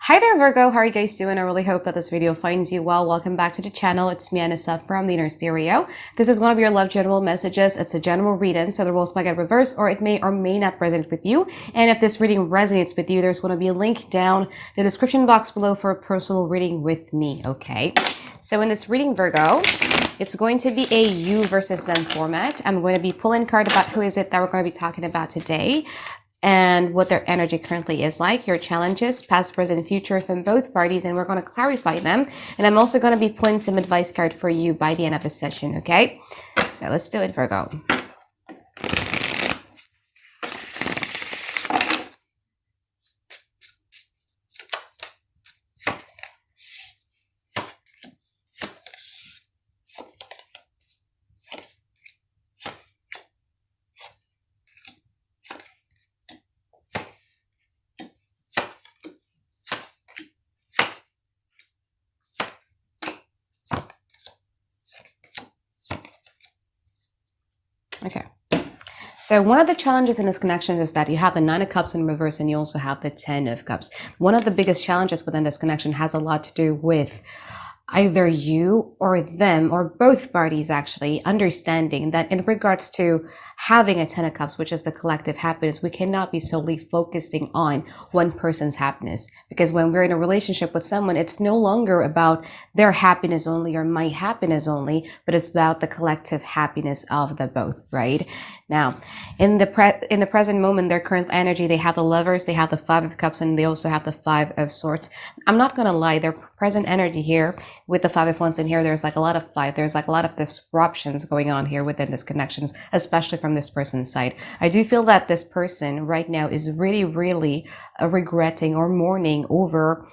Hi there, Virgo. How are you guys doing? I really hope that this video finds you well. Welcome back to the channel. It's me, Anisa from the Inner Stereo. This is one of your love general messages. It's a general reading, so the roles might get reversed or it may or may not resonate with you. And if this reading resonates with you, there's going to be a link down the description box below for a personal reading with me, okay? So in this reading, Virgo, it's going to be a you versus them format. I'm going to be pulling a card about who is it that we're going to be talking about today, and what their energy currently is like, your challenges, past, present, future from both parties, and we're going to clarify them. And I'm also going to be pulling some advice card for you by the end of the session, okay? So let's do it, Virgo. Okay. So one of the challenges in this connection is that you have the Nine of Cups in reverse and you also have the Ten of Cups. One of the biggest challenges within this connection has a lot to do with either you or them or both parties actually understanding that in regards to having a Ten of Cups, which is the collective happiness, we cannot be solely focusing on one person's happiness, because when we're in a relationship with someone, it's no longer about their happiness only or my happiness only, but it's about the collective happiness of the both, right? Now, in the present moment, their current energy, they have the Lovers, they have the Five of Cups, and they also have the Five of Swords. I'm not gonna lie, their present energy here with the Five of Wands in here, there's like a lot of five, there's like a lot of disruptions going on here within this connections, especially from this person's side. I do feel that this person right now is really regretting or mourning over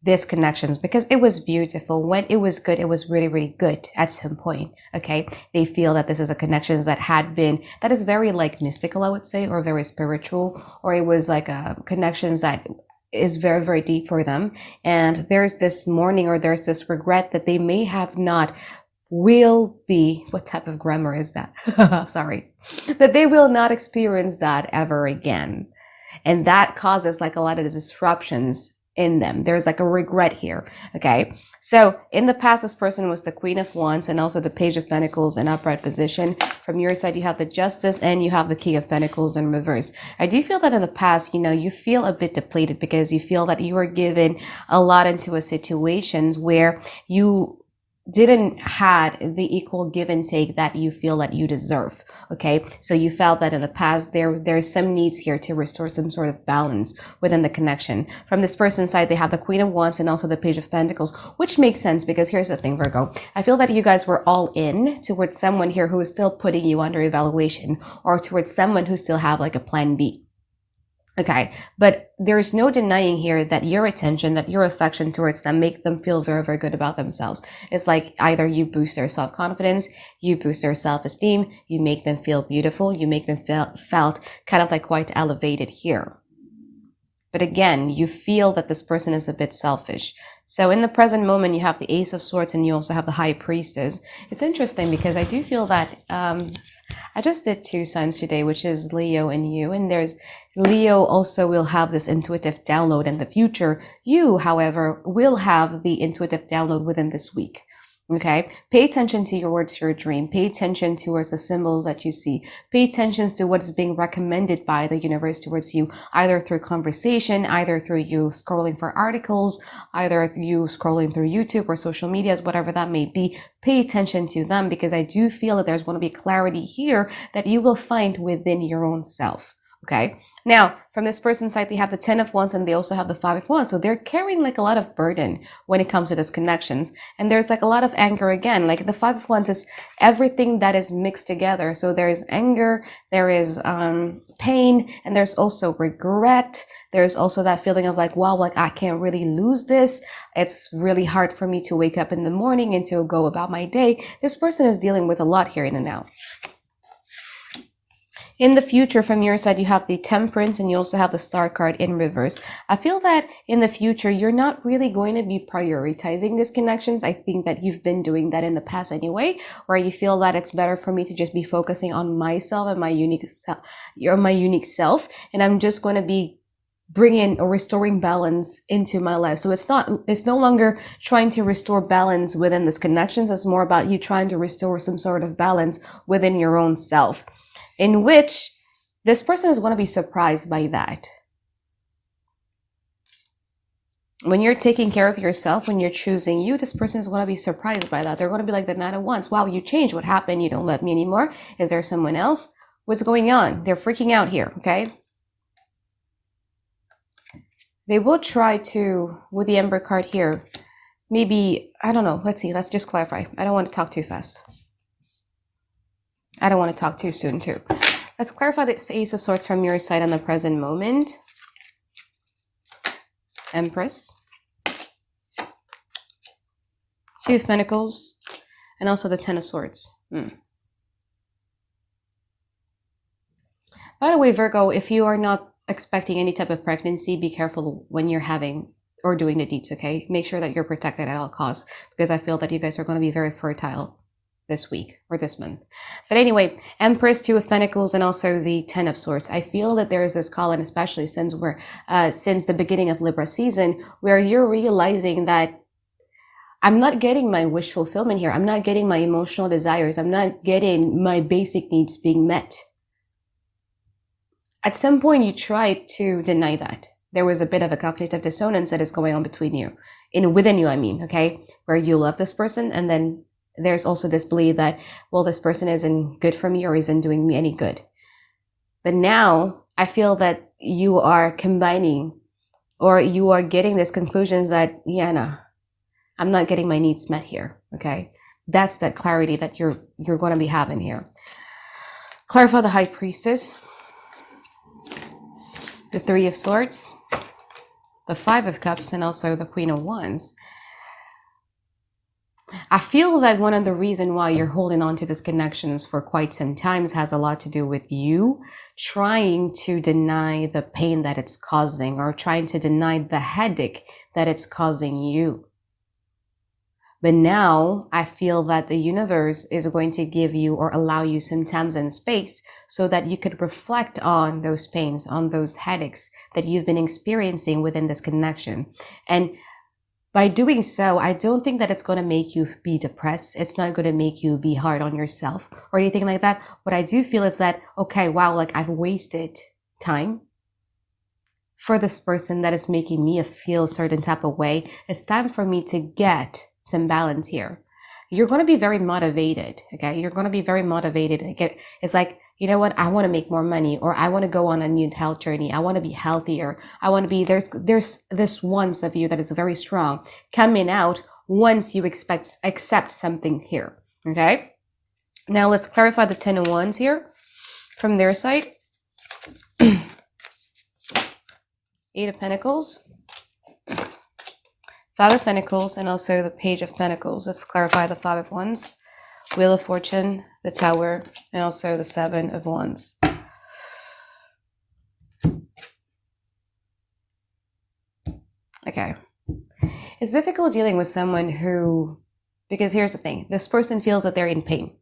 this connections because it was beautiful. When it was good, it was really good at some point, okay? They feel that this is a connections that is very like mystical, I would say, or very spiritual, or it was like a connections that is very deep for them. And there's this mourning or there's this regret that they may have not will be, what type of grammar is that? Sorry. That they will not experience that ever again. And that causes like a lot of disruptions in them. There's like a regret here. Okay. So in the past, this person was the Queen of Wands and also the Page of Pentacles in upright position. From your side, you have the Justice and you have the King of Pentacles in reverse. I do feel that in the past, you feel a bit depleted because you feel that you were given a lot into a situations where you didn't had the equal give and take that you feel that you deserve. Okay. So you felt that in the past, there's some needs here to restore some sort of balance within the connection. From this person's side, they have the Queen of Wands and also the Page of Pentacles, which makes sense because here's the thing, Virgo. I feel that you guys were all in towards someone here who is still putting you under evaluation, or towards someone who still have like a plan B. Okay, but there's no denying here that your attention, that your affection towards them make them feel very good about themselves. It's like either you boost their self-confidence, you boost their self-esteem, you make them feel beautiful, you make them felt kind of like quite elevated here. But again, you feel that this person is a bit selfish. So in the present moment, you have the Ace of Swords and you also have the High Priestess. It's interesting because I do feel that I just did two signs today, which is Leo and you. And there's Leo also will have this intuitive download in the future. You, however, will have the intuitive download within this week. Okay. Pay attention to your words, your dream. Pay attention towards the symbols that you see. Pay attention to what is being recommended by the universe towards you, either through conversation, either through you scrolling for articles, either you scrolling through YouTube or social medias, whatever that may be. Pay attention to them because I do feel that there's going to be clarity here that you will find within your own self. Okay. Now, from this person's side, they have the Ten of Wands and they also have the Five of Wands. So they're carrying like a lot of burden when it comes to this connections. And there's like a lot of anger again. Like the Five of Wands is everything that is mixed together. So there is anger, there is pain, and there's also regret. There's also that feeling of like, wow, like I can't really lose this. It's really hard for me to wake up in the morning and to go about my day. This person is dealing with a lot here in and out. In the future, from your side, you have the Temperance and you also have the Star card in reverse. I feel that in the future, you're not really going to be prioritizing these connections. I think that you've been doing that in the past anyway, where you feel that it's better for me to just be focusing on myself and my unique self. And I'm just going to be bringing or restoring balance into my life. So it's no longer trying to restore balance within this connections. It's more about you trying to restore some sort of balance within your own self, in which this person is going to be surprised by that. When you're taking care of yourself, when you're choosing you, this person is going to be surprised by that. They're going to be like the Nine of Wands. Wow, you changed. What happened? You don't love me anymore. Is there someone else? What's going on? They're freaking out here, okay? They will try to, with the Emperor card here, maybe, I don't know. Let's see. Let's just clarify. I don't want to talk too fast. I don't want to talk too soon too. Let's clarify the Ace of Swords from your side in the present moment. Empress. Two of Pentacles. And also the Ten of Swords. By the way, Virgo, if you are not expecting any type of pregnancy, be careful when you're having or doing the deeds, okay? Make sure that you're protected at all costs, because I feel that you guys are going to be very fertile this week or this month. But anyway, Empress, Two of Pentacles, and also the Ten of Swords. I feel that there is this call, and especially since since the beginning of Libra season, where you're realizing that I'm not getting my wish fulfillment here. I'm not getting my emotional desires. I'm not getting my basic needs being met. At some point, you tried to deny that. There was a bit of a cognitive dissonance that is going on between you, within you, I mean, okay? Where you love this person, and then there's also this belief that, well, this person isn't good for me or isn't doing me any good. But now I feel that you are combining, or you are getting these conclusions that, yeah, no, I'm not getting my needs met here, okay? That's that clarity that you're going to be having here. Clarify the High Priestess. The Three of Swords, the Five of Cups, and also the Queen of Wands. I feel that one of the reasons why you're holding on to this connections for quite some time has a lot to do with you trying to deny the pain that it's causing, or trying to deny the headache that it's causing you. But now I feel that the universe is going to give you or allow you some time and space so that you could reflect on those pains, on those headaches that you've been experiencing within this connection. And by doing so, I don't think that it's going to make you be depressed. It's not going to make you be hard on yourself or anything like that. What I do feel is that, okay, wow, like I've wasted time for this person that is making me feel a certain type of way. It's time for me to get some balance here. You're going to be very motivated, okay? You're going to be very motivated. It's like, you know what? I want to make more money, or I want to go on a new health journey. I want to be healthier. I want to be, there's this once of you that is very strong coming out once you accept something here, okay? Now let's clarify the Ten of Wands here from their side. Eight of Pentacles. Five of Pentacles, and also the Page of Pentacles. Let's clarify the Five of Wands. Wheel of Fortune, the Tower, and also the Seven of Wands. Okay. It's difficult dealing with someone who, because here's the thing, this person feels that they're in pain.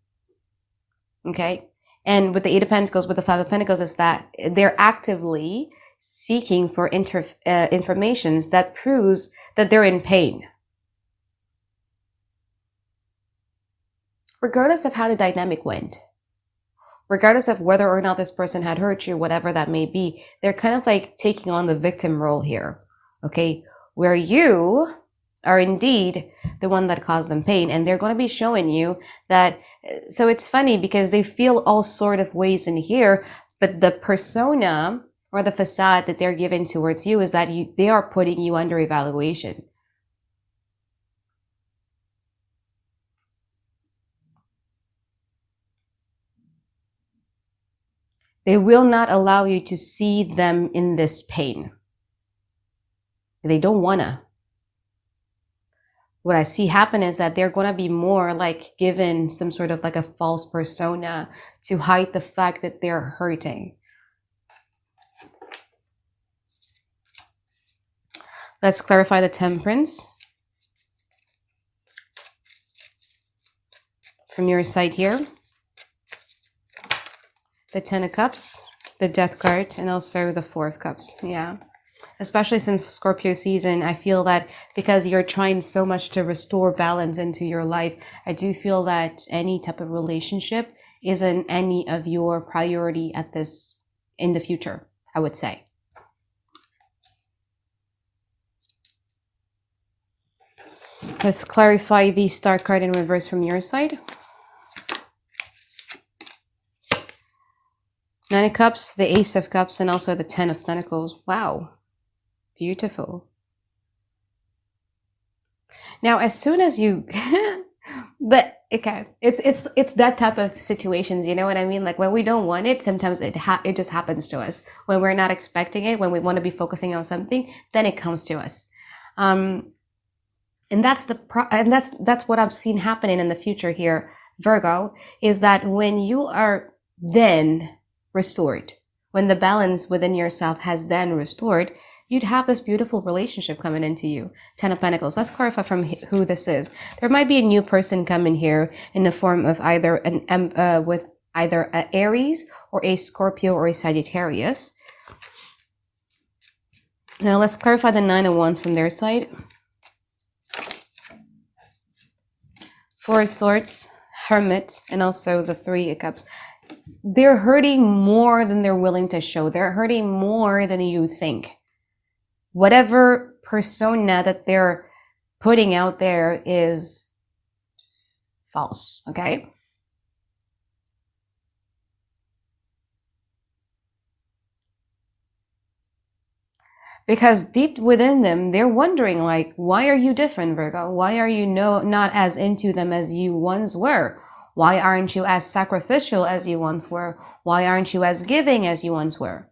Okay? And with the Eight of Pentacles, with the Five of Pentacles, is that they're actively seeking for information that proves that they're in pain. Regardless of how the dynamic went, regardless of whether or not this person had hurt you, whatever that may be, they're kind of like taking on the victim role here, okay? Where you are indeed the one that caused them pain, and they're going to be showing you that. So it's funny because they feel all sort of ways in here, but the persona or the facade that they're giving towards you is that they are putting you under evaluation. They will not allow you to see them in this pain. They don't wanna. What I see happen is that they're gonna be more like given some sort of like a false persona to hide the fact that they're hurting. Let's clarify the Temperance from your side here. The Ten of Cups, the Death card, and also the Four of Cups. Yeah. especially since Scorpio season, I feel that because you're trying so much to restore balance into your life, I do feel that any type of relationship isn't any of your priority at this in the future, I would say. Let's clarify the Star card in reverse from your side. Nine of Cups, the Ace of Cups, and also the Ten of Pentacles. Wow. Beautiful. Now, as soon as you, but okay, it's that type of situations, you know what I mean? Like when we don't want it, sometimes it just happens to us. When we're not expecting it, when we want to be focusing on something, then it comes to us. And that's that's what I've seen happening in the future here, Virgo, is that when you are then restored, when the balance within yourself has then restored, you'd have this beautiful relationship coming into you. Ten of Pentacles. Let's clarify from who this is. There might be a new person coming here in the form of either with either an Aries or a Scorpio or a Sagittarius. Now let's clarify the Nine of Wands from their side. Four of Swords, Hermit, and also the Three of Cups. They're hurting more than they're willing to show. They're hurting more than you think. Whatever persona that they're putting out there is false, okay? Because deep within them, they're wondering like, why are you different, Virgo? Why are you not as into them as you once were? Why aren't you as sacrificial as you once were? Why aren't you as giving as you once were?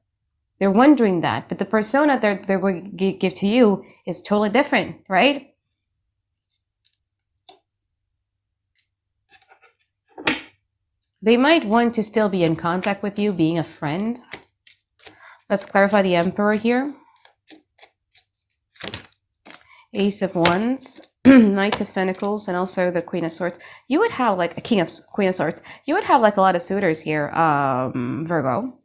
They're wondering that, but the persona they're going to give to you is totally different, right? They might want to still be in contact with you, being a friend. Let's clarify the Emperor here. Ace of Wands, Knight of Pentacles, and also the Queen of Swords. You would have like a Queen of Swords. You would have like a lot of suitors here, Virgo.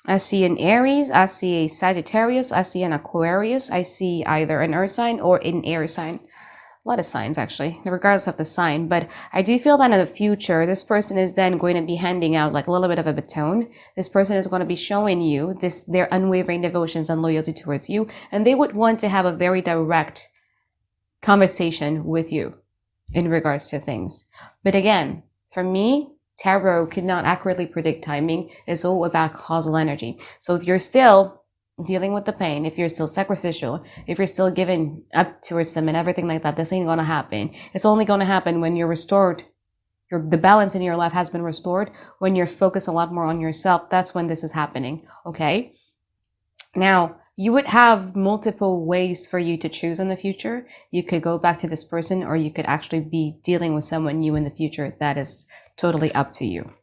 I see an Aries, I see a Sagittarius, I see an Aquarius, I see either an Earth sign or an air sign. A lot of signs actually, regardless of the sign. But I do feel that in the future, this person is then going to be handing out like a little bit of a baton. This person is going to be showing you their unwavering devotions and loyalty towards you. And they would want to have a very direct conversation with you in regards to things. But again, for me, tarot could not accurately predict timing. It's all about causal energy. So if you're still dealing with the pain, if you're still sacrificial, if you're still giving up towards them and everything like that, this ain't going to happen. It's only going to happen when you're restored. The balance in your life has been restored. When you're focused a lot more on yourself, that's when this is happening. Okay. Now, you would have multiple ways for you to choose in the future. You could go back to this person, or you could actually be dealing with someone new in the future. That is totally up to you.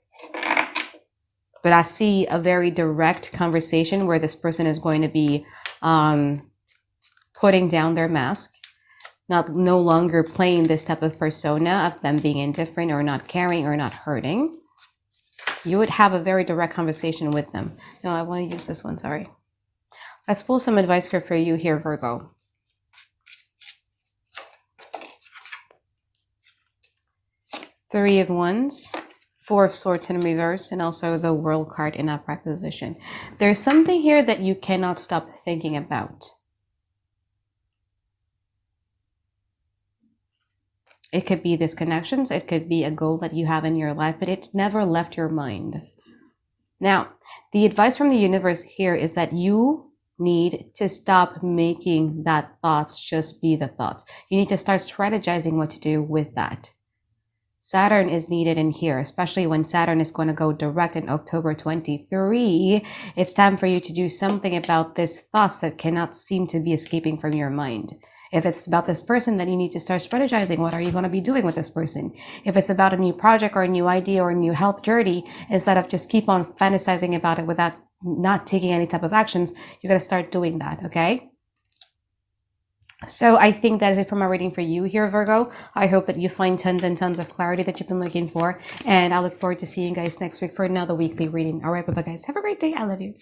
But I see a very direct conversation where this person is going to be putting down their mask, no longer playing this type of persona of them being indifferent or not caring or not hurting. You would have a very direct conversation with them. No, I want to use this one, sorry. Let's pull some advice for you here, Virgo. Three of Wands. Four of Swords in reverse, and also the World card in upright position. There's something here that you cannot stop thinking about. It could be disconnections, it could be a goal that you have in your life, but it's never left your mind. Now, the advice from the universe here is that you need to stop making that thoughts just be the thoughts. You need to start strategizing what to do with that. Saturn is needed in here, especially when Saturn is going to go direct in October 23. It's time for you to do something about this thoughts that cannot seem to be escaping from your mind. If it's about this person, then you need to start strategizing. What are you going to be doing with this person? If it's about a new project or a new idea or a new health journey, instead of just keep on fantasizing about it without not taking any type of actions, you got to start doing that, okay? So I think that is it for my reading for you here, Virgo. I hope that you find tons and tons of clarity that you've been looking for. And I look forward to seeing you guys next week for another weekly reading. All right, bye-bye, guys. Have a great day. I love you.